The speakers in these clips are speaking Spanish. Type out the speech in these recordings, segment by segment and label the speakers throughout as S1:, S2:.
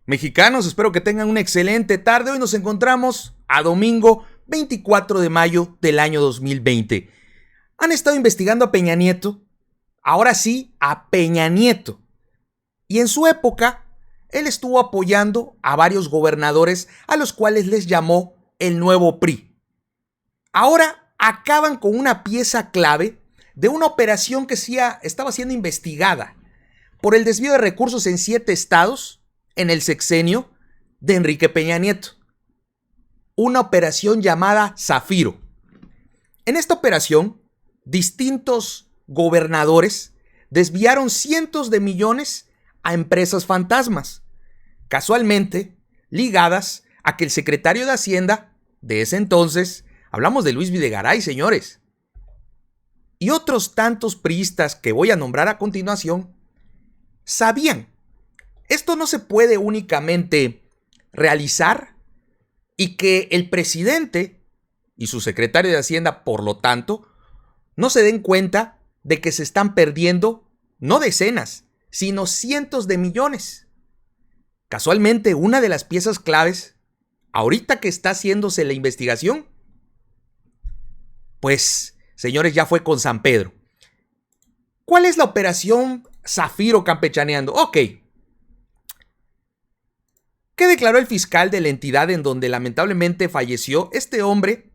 S1: Mexicanos, espero que tengan una excelente tarde. Hoy nos encontramos a domingo 24 de mayo del año 2020. Han estado investigando a Peña Nieto, ahora sí, a Peña Nieto. Y en su época, él estuvo apoyando a varios gobernadores a los cuales les llamó el nuevo PRI. Ahora acaban con una pieza clave de una operación que estaba siendo investigada por el desvío de recursos en 7 estados en el sexenio de Enrique Peña Nieto. Una operación llamada Zafiro. En esta operación, distintos gobernadores desviaron cientos de millones a empresas fantasmas, casualmente ligadas a que el secretario de Hacienda de ese entonces, hablamos de Luis Videgaray, señores, y otros tantos priistas que voy a nombrar a continuación, sabían. Esto no se puede únicamente realizar y que el presidente y su secretario de Hacienda, por lo tanto, no se den cuenta de que se están perdiendo no decenas, sino cientos de millones. Casualmente, una de las piezas claves, ahorita que está haciéndose la investigación, pues, señores, ya fue con San Pedro. ¿Cuál es la operación Zafiro campechaneando? Ok. ¿Qué declaró el fiscal de la entidad en donde lamentablemente falleció este hombre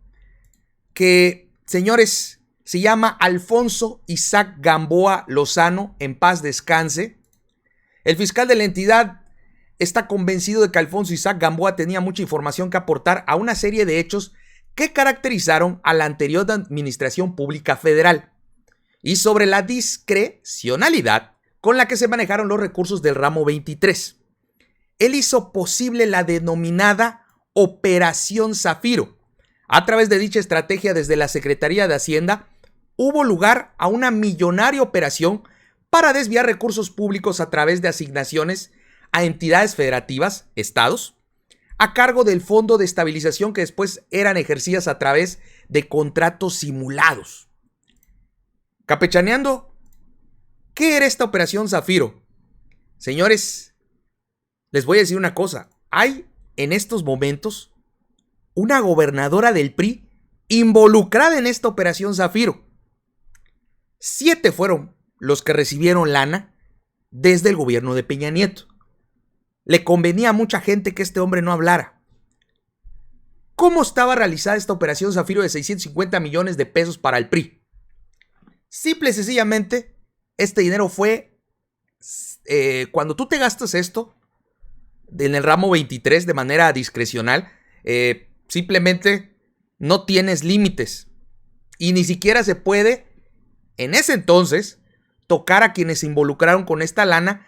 S1: que, señores, se llama Alfonso Isaac Gamboa Lozano, en paz descanse? El fiscal de la entidad está convencido de que Alfonso Isaac Gamboa tenía mucha información que aportar a una serie de hechos que caracterizaron a la anterior administración pública federal y sobre la discrecionalidad con la que se manejaron los recursos del ramo 23. Él hizo posible la denominada Operación Zafiro. A través de dicha estrategia desde la Secretaría de Hacienda, hubo lugar a una millonaria operación para desviar recursos públicos a través de asignaciones a entidades federativas, estados, a cargo del Fondo de Estabilización que después eran ejercidas a través de contratos simulados. Campechaneando, ¿qué era esta Operación Zafiro? Señores, les voy a decir una cosa, hay en estos momentos una gobernadora del PRI involucrada en esta Operación Zafiro. 7 fueron los que recibieron lana desde el gobierno de Peña Nieto. Le convenía a mucha gente que este hombre no hablara. ¿Cómo estaba realizada esta Operación Zafiro de 650 millones de pesos para el PRI? Simple y sencillamente, este dinero fue, cuando tú te gastas esto, en el ramo 23 de manera discrecional, simplemente no tienes límites y ni siquiera se puede en ese entonces tocar a quienes se involucraron con esta lana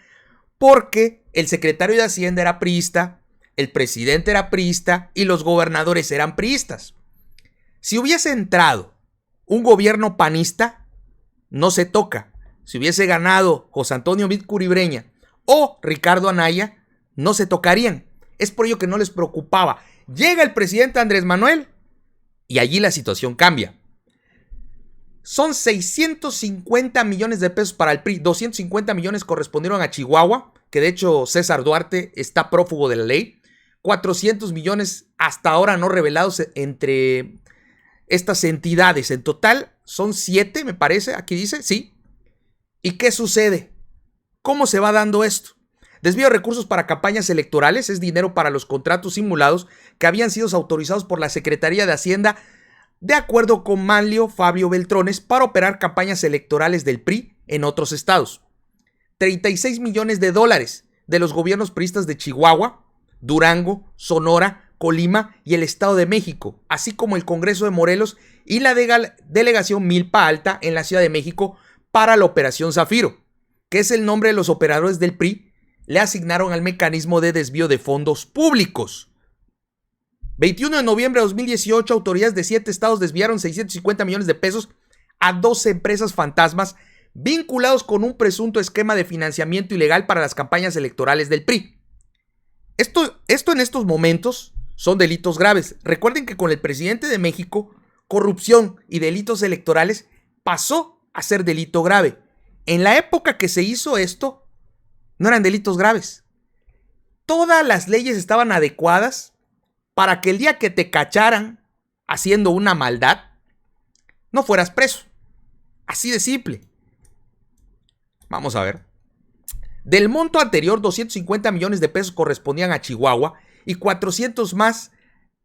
S1: porque el secretario de Hacienda era priista, el presidente era priista y los gobernadores eran priistas. Si hubiese entrado un gobierno panista, no se toca. Si hubiese ganado José Antonio Meade Curibreña o Ricardo Anaya, no se tocarían. Es por ello que no les preocupaba. Llega el presidente Andrés Manuel y allí la situación cambia. Son 650 millones de pesos para el PRI. 250 millones correspondieron a Chihuahua, que de hecho César Duarte está prófugo de la ley. 400 millones hasta ahora no revelados entre estas entidades. En total son 7, me parece. Aquí dice, sí. ¿Y qué sucede? ¿Cómo se va dando esto? Desvío de recursos para campañas electorales es dinero para los contratos simulados que habían sido autorizados por la Secretaría de Hacienda de acuerdo con Manlio Fabio Beltrones para operar campañas electorales del PRI en otros estados. 36 millones de dólares de los gobiernos priistas de Chihuahua, Durango, Sonora, Colima y el Estado de México, así como el Congreso de Morelos y la delegación Milpa Alta en la Ciudad de México para la Operación Zafiro, que es el nombre de los operadores del PRI, le asignaron al mecanismo de desvío de fondos públicos. 21 de noviembre de 2018, autoridades de 7 estados desviaron 650 millones de pesos a 12 empresas fantasmas vinculados con un presunto esquema de financiamiento ilegal para las campañas electorales del PRI. Esto en estos momentos son delitos graves. Recuerden que con el presidente de México, corrupción y delitos electorales pasó a ser delito grave. En la época que se hizo esto, no eran delitos graves. todas las leyes estaban adecuadas para que el día que te cacharan haciendo una maldad, no fueras preso. Así de simple. Vamos a ver. Del monto anterior, 250 millones de pesos correspondían a Chihuahua y 400 más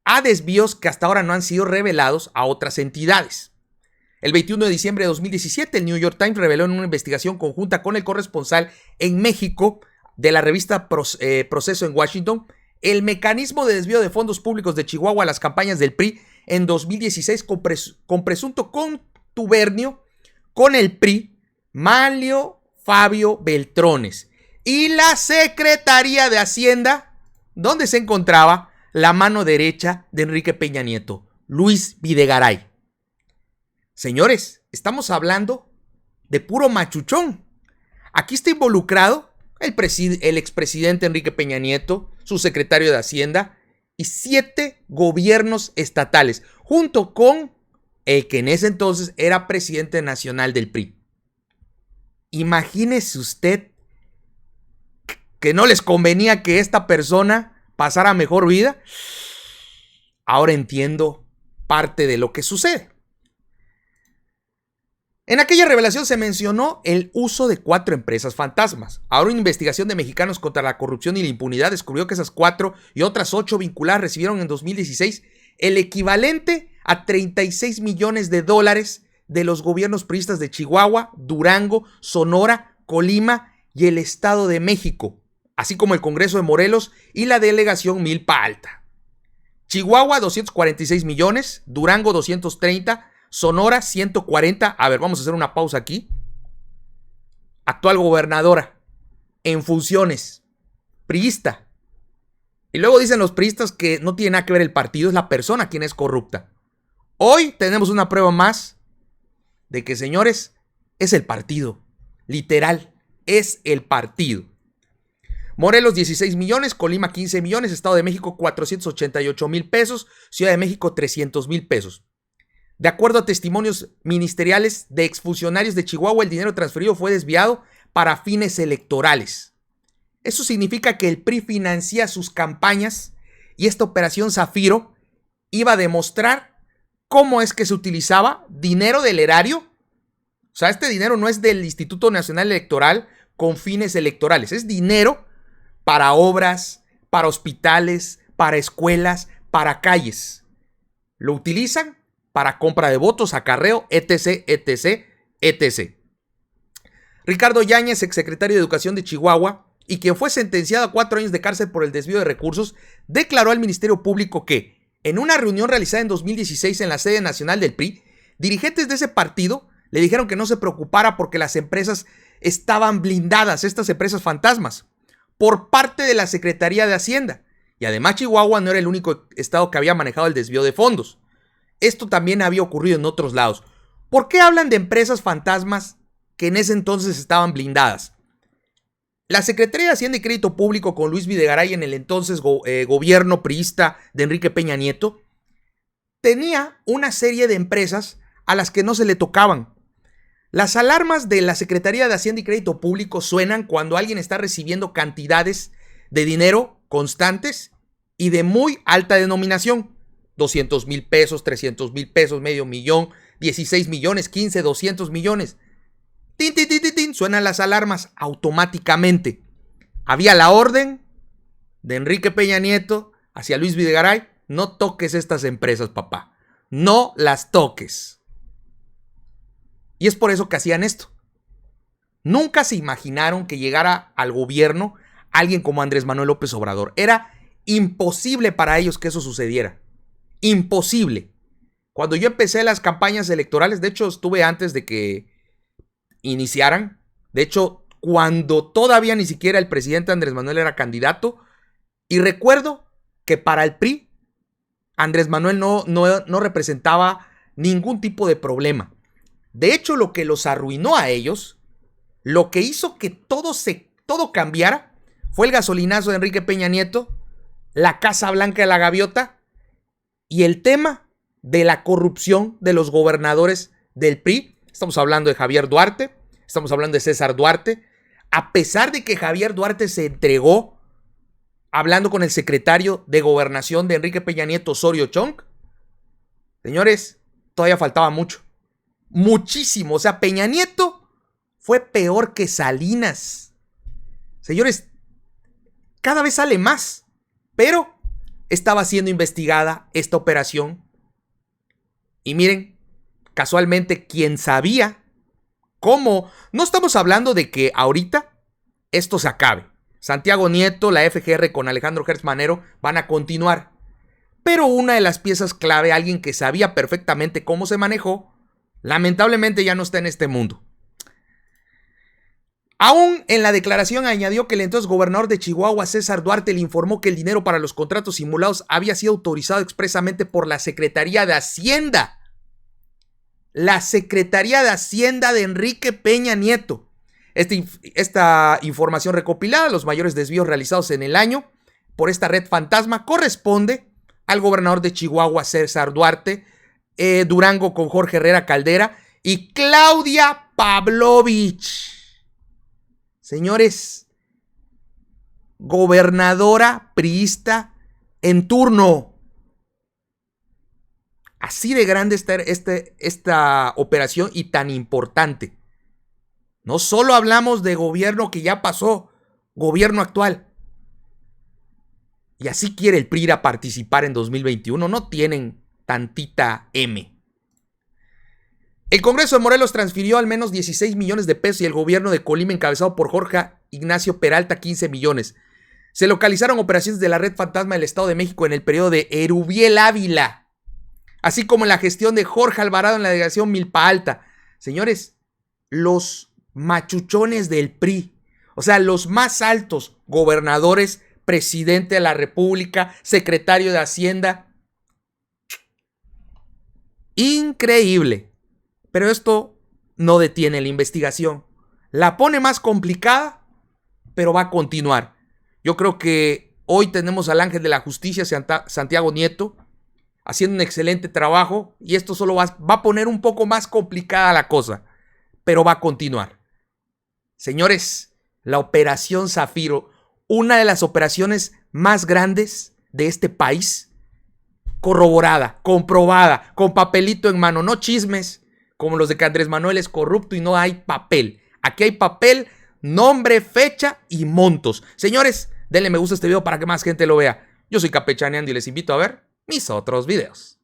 S1: a desvíos que hasta ahora no han sido revelados a otras entidades. El 21 de diciembre de 2017, el New York Times reveló en una investigación conjunta con el corresponsal en México de la revista Proceso en Washington, el mecanismo de desvío de fondos públicos de Chihuahua a las campañas del PRI en 2016 con presunto contubernio con el PRI, Manlio Fabio Beltrones y la Secretaría de Hacienda, donde se encontraba la mano derecha de Enrique Peña Nieto, Luis Videgaray. Señores, estamos hablando de puro machuchón. Aquí está involucrado el expresidente Enrique Peña Nieto, su secretario de Hacienda y 7 gobiernos estatales, junto con el que en ese entonces era presidente nacional del PRI. Imagínese usted que no les convenía que esta persona pasara mejor vida. Ahora entiendo parte de lo que sucede. En aquella revelación se mencionó el uso de 4 empresas fantasmas. Ahora una investigación de Mexicanos contra la Corrupción y la Impunidad descubrió que esas 4 y otras 8 vinculadas recibieron en 2016 el equivalente a 36 millones de dólares de los gobiernos priistas de Chihuahua, Durango, Sonora, Colima y el Estado de México, así como el Congreso de Morelos y la delegación Milpa Alta. Chihuahua 246 millones, Durango 230, Sonora 140. A ver, vamos a hacer una pausa aquí. Actual gobernadora en funciones, priista. Y luego dicen los priistas que no tiene nada que ver el partido, es la persona quien es corrupta. Hoy tenemos una prueba más de que, señores, es el partido. Literal, es el partido. Morelos 16 millones, Colima 15 millones, Estado de México 488 mil pesos, Ciudad de México 300 mil pesos. De acuerdo a testimonios ministeriales de exfuncionarios de Chihuahua, el dinero transferido fue desviado para fines electorales. Eso significa que el PRI financia sus campañas y esta operación Zafiro iba a demostrar cómo es que se utilizaba dinero del erario. O sea, este dinero no es del Instituto Nacional Electoral con fines electorales, es dinero para obras, para hospitales, para escuelas, para calles. Lo utilizan para compra de votos, acarreo, etc, etc, etc. Ricardo Yáñez, exsecretario de Educación de Chihuahua, y quien fue sentenciado a 4 años de cárcel por el desvío de recursos, declaró al Ministerio Público que, en una reunión realizada en 2016 en la sede nacional del PRI, dirigentes de ese partido le dijeron que no se preocupara porque las empresas estaban blindadas, estas empresas fantasmas, por parte de la Secretaría de Hacienda. Y además Chihuahua no era el único estado que había manejado el desvío de fondos. Esto también había ocurrido en otros lados. ¿Por qué hablan de empresas fantasmas que en ese entonces estaban blindadas? La Secretaría de Hacienda y Crédito Público con Luis Videgaray en el entonces gobierno priista de Enrique Peña Nieto tenía una serie de empresas a las que no se le tocaban. Las alarmas de la Secretaría de Hacienda y Crédito Público suenan cuando alguien está recibiendo cantidades de dinero constantes y de muy alta denominación. 200 mil pesos, 300 mil pesos, medio millón, 16 millones, 15, 200 millones. Tin, tin, tin, tin, tin, suenan las alarmas automáticamente. Había la orden de Enrique Peña Nieto hacia Luis Videgaray: no toques estas empresas, papá. No las toques. Y es por eso que hacían esto. Nunca se imaginaron que llegara al gobierno alguien como Andrés Manuel López Obrador. Era imposible para ellos que eso sucediera. Imposible. Cuando yo empecé las campañas electorales, de hecho estuve antes de que iniciaran, de hecho cuando todavía ni siquiera el presidente Andrés Manuel era candidato, y recuerdo que para el PRI Andrés Manuel no representaba ningún tipo de problema. De hecho, lo que los arruinó a ellos, lo que hizo que todo cambiara, fue el gasolinazo de Enrique Peña Nieto, la Casa Blanca de la Gaviota y el tema de la corrupción de los gobernadores del PRI. Estamos hablando de Javier Duarte, estamos hablando de César Duarte. A pesar de que Javier Duarte se entregó hablando con el secretario de Gobernación de Enrique Peña Nieto, Osorio Chong. Señores, todavía faltaba mucho. Muchísimo. O sea, Peña Nieto fue peor que Salinas. Señores, cada vez sale más. Pero estaba siendo investigada esta operación. Y miren, casualmente, quien sabía cómo... No estamos hablando de que ahorita esto se acabe. Santiago Nieto, la FGR con Alejandro Gertz Manero van a continuar. Pero una de las piezas clave, alguien que sabía perfectamente cómo se manejó, lamentablemente ya no está en este mundo. Aún en la declaración añadió que el entonces gobernador de Chihuahua, César Duarte, le informó que el dinero para los contratos simulados había sido autorizado expresamente por la Secretaría de Hacienda. La Secretaría de Hacienda de Enrique Peña Nieto. Esta información recopilada, los mayores desvíos realizados en el año por esta red fantasma, corresponde al gobernador de Chihuahua, César Duarte, Durango con Jorge Herrera Caldera y Claudia Pavlovich. Señores, gobernadora priista en turno. Así de grande está esta operación y tan importante. No solo hablamos de gobierno que ya pasó, gobierno actual. Y así quiere el PRI ir a participar en 2021. No tienen tantita M. El Congreso de Morelos transfirió al menos 16 millones de pesos y el gobierno de Colima, encabezado por Jorge Ignacio Peralta, 15 millones. Se localizaron operaciones de la Red Fantasma del Estado de México en el periodo de Erubiel Ávila, así como en la gestión de Jorge Alvarado en la delegación Milpa Alta. Señores, los machuchones del PRI, o sea, los más altos gobernadores, presidente de la República, secretario de Hacienda. Increíble. Pero esto no detiene la investigación. La pone más complicada, pero va a continuar. Yo creo que hoy tenemos al ángel de la justicia, Santiago Nieto, haciendo un excelente trabajo, y esto solo va a poner un poco más complicada la cosa, pero va a continuar. Señores, la Operación Zafiro, una de las operaciones más grandes de este país, corroborada, comprobada, con papelito en mano, no chismes como los de que Andrés Manuel es corrupto y no hay papel. Aquí hay papel, nombre, fecha y montos. Señores, denle me gusta a este video para que más gente lo vea. Yo soy Campechaneando y les invito a ver mis otros videos.